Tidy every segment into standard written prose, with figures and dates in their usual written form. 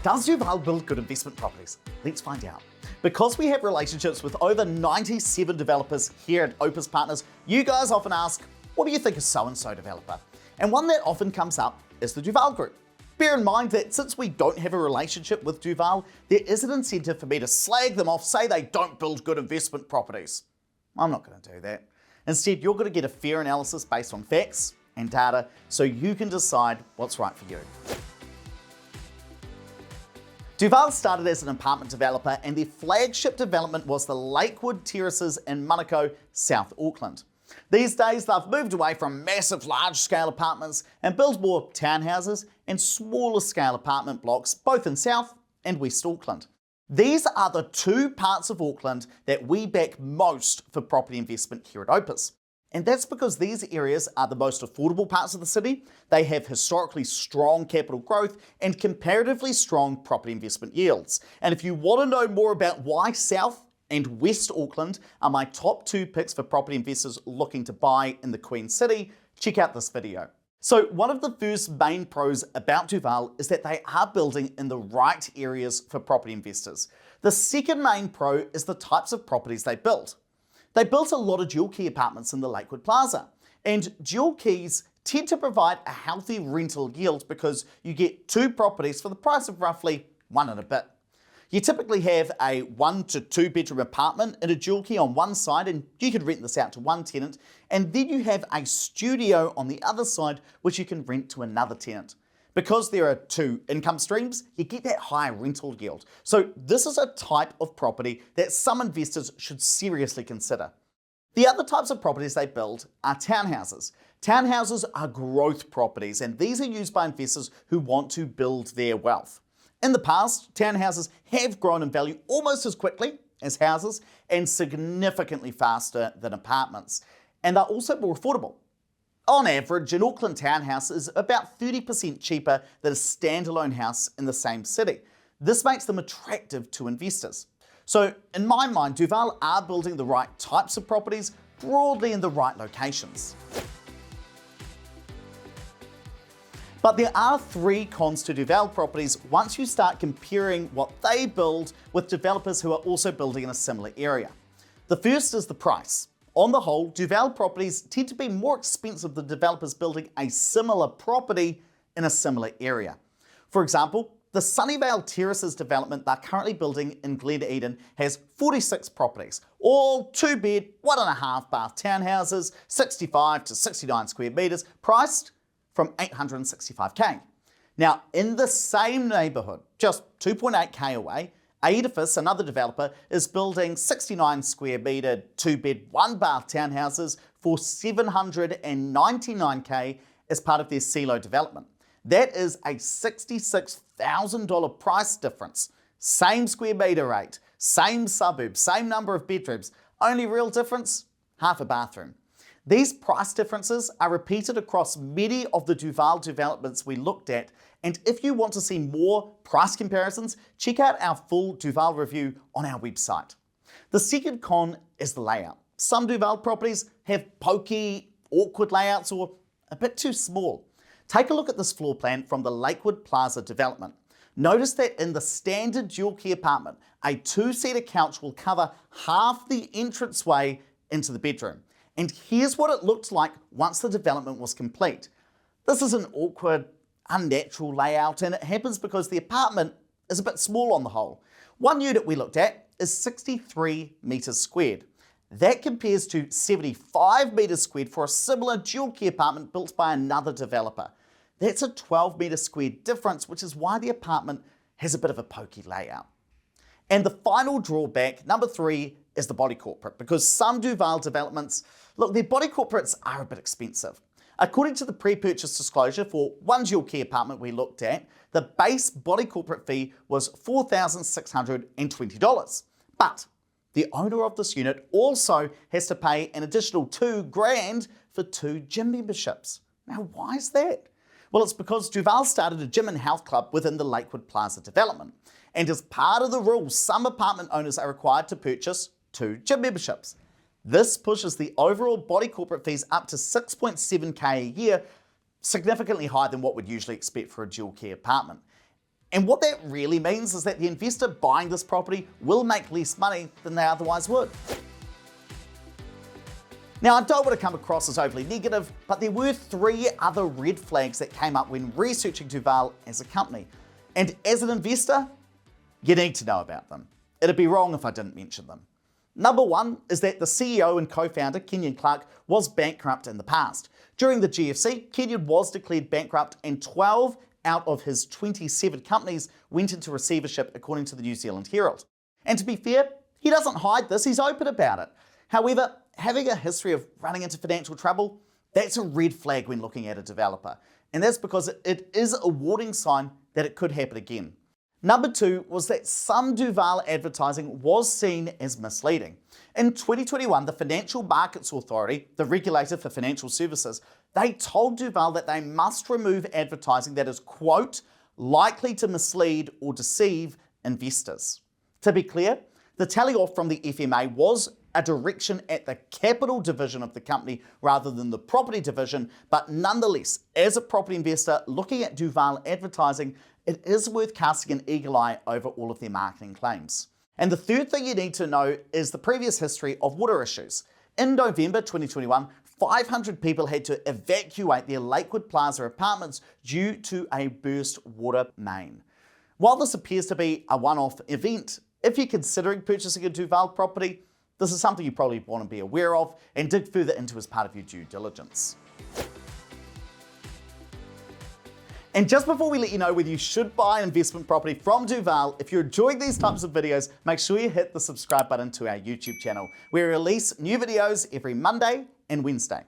Does Val build good investment properties? Let's find out. Because we have relationships with over 97 developers here at Opus Partners, you guys often ask, what do you think of so-and-so developer? And one that often comes up is the Val Group. Bear in mind that since we don't have a relationship with Val, there is an incentive for me to slag them off, say they don't build good investment properties. I'm not going to do that. Instead, you're going to get a fair analysis based on facts and data so you can decide what's right for you. Val started as an apartment developer and their flagship development was the Lakewood Terraces in Manukau, South Auckland. These days they've moved away from massive large-scale apartments and built more townhouses and smaller scale apartment blocks both in South and West Auckland. These are the two parts of Auckland that we back most for property investment here at Opus. And that's because these areas are the most affordable parts of the city, they have historically strong capital growth and comparatively strong property investment yields. And if you want to know more about why South and West Auckland are my top two picks for property investors looking to buy in the Queen City, check out this video. So one of the first main pros about Val is that they are building in the right areas for property investors. The second main pro is the types of properties they build. They built a lot of dual key apartments in the Lakewood Plaza, and dual keys tend to provide a healthy rental yield because you get two properties for the price of roughly one and a bit. You typically have a 1 to 2 bedroom apartment in a dual key on one side, and you can rent this out to one tenant, and then you have a studio on the other side which you can rent to another tenant. Because there are two income streams, you get that high rental yield. So this is a type of property that some investors should seriously consider. The other types of properties they build are townhouses. Townhouses are growth properties, and these are used by investors who want to build their wealth. In the past, townhouses have grown in value almost as quickly as houses and significantly faster than apartments. And they're also more affordable. On average, an Auckland townhouse is about 30% cheaper than a standalone house in the same city. This makes them attractive to investors. So in my mind, Val are building the right types of properties broadly in the right locations. But there are three cons to Val properties once you start comparing what they build with developers who are also building in a similar area. The first is the price. On the whole, Val properties tend to be more expensive than developers building a similar property in a similar area. For example, the Sunnyvale Terraces development they're currently building in Glen Eden has 46 properties, all 2-bed, 1.5-bath townhouses, 65 to 69 square metres, priced from $865K. Now, in the same neighbourhood, just 2.8K away, Edifice, another developer, is building 69 square metre, 2-bed, 1-bath townhouses for $799K as part of their CeeLo development. That is a $66,000 price difference. Same square metre rate, same suburb, same number of bedrooms. Only real difference? Half a bathroom. These price differences are repeated across many of the Val developments we looked at, and if you want to see more price comparisons, check out our full Val review on our website. The second con is the layout. Some Val properties have pokey, awkward layouts or a bit too small. Take a look at this floor plan from the Lakewood Plaza development. Notice that in the standard dual key apartment, a 2-seater couch will cover half the entranceway into the bedroom. And here's what it looked like once the development was complete. This is an awkward, unnatural layout, and it happens because the apartment is a bit small on the whole. One unit we looked at is 63 metres squared. That compares to 75 metres squared for a similar dual key apartment built by another developer. That's a 12 metre squared difference, which is why the apartment has a bit of a pokey layout. And the final drawback, number 3, is the body corporate, because some Val developments, look, their body corporates are a bit expensive. According to the pre-purchase disclosure for one dual key apartment we looked at, the base body corporate fee was $4,620. But the owner of this unit also has to pay an additional $2,000 for 2 gym memberships. Now, why is that? Well, it's because Val started a gym and health club within the Lakewood Plaza development. And as part of the rules, some apartment owners are required to purchase 2 gym memberships. This pushes the overall body corporate fees up to $6.7K a year, significantly higher than what we'd usually expect for a dual key apartment. And what that really means is that the investor buying this property will make less money than they otherwise would. Now, I don't want to come across as overly negative, but there were 3 other red flags that came up when researching Duval as a company. And as an investor, you need to know about them. It'd be wrong if I didn't mention them. Number 1 is that the CEO and co-founder, Kenyon Clark, was bankrupt in the past. During the GFC, Kenyon was declared bankrupt and 12 out of his 27 companies went into receivership, according to the New Zealand Herald. And to be fair, he doesn't hide this, he's open about it. However, having a history of running into financial trouble, that's a red flag when looking at a developer. And that's because it is a warning sign that it could happen again. Number 2 was that some Duval advertising was seen as misleading. In 2021, the Financial Markets Authority, the regulator for financial services, they told Duval that they must remove advertising that is, quote, likely to mislead or deceive investors. To be clear, the tally off from the FMA was a direction at the capital division of the company rather than the property division, but nonetheless, as a property investor looking at Duval advertising, it is worth casting an eagle eye over all of their marketing claims. And the third thing you need to know is the previous history of water issues. In November 2021, 500 people had to evacuate their Lakewood Plaza apartments due to a burst water main. While this appears to be a one-off event, if you're considering purchasing a Duval property, this is something you probably want to be aware of and dig further into as part of your due diligence. And just before we let you know whether you should buy an investment property from Duval, if you're enjoying these types of videos, make sure you hit the subscribe button to our YouTube channel. We release new videos every Monday and Wednesday.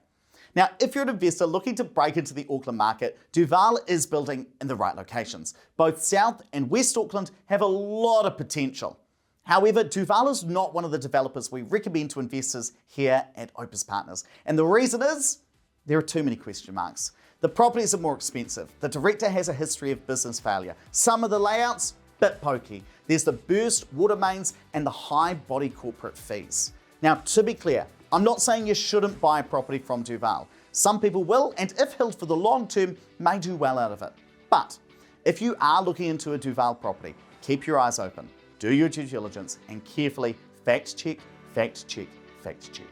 Now, if you're an investor looking to break into the Auckland market, Duval is building in the right locations. Both South and West Auckland have a lot of potential. However, Duval is not one of the developers we recommend to investors here at Opus Partners. And the reason is, there are too many question marks. The properties are more expensive. The director has a history of business failure. Some of the layouts, bit pokey. There's the burst water mains and the high body corporate fees. Now, to be clear, I'm not saying you shouldn't buy a property from Duval. Some people will, and if held for the long term, may do well out of it. But if you are looking into a Duval property, keep your eyes open. Do your due diligence and carefully fact check, fact check, fact check.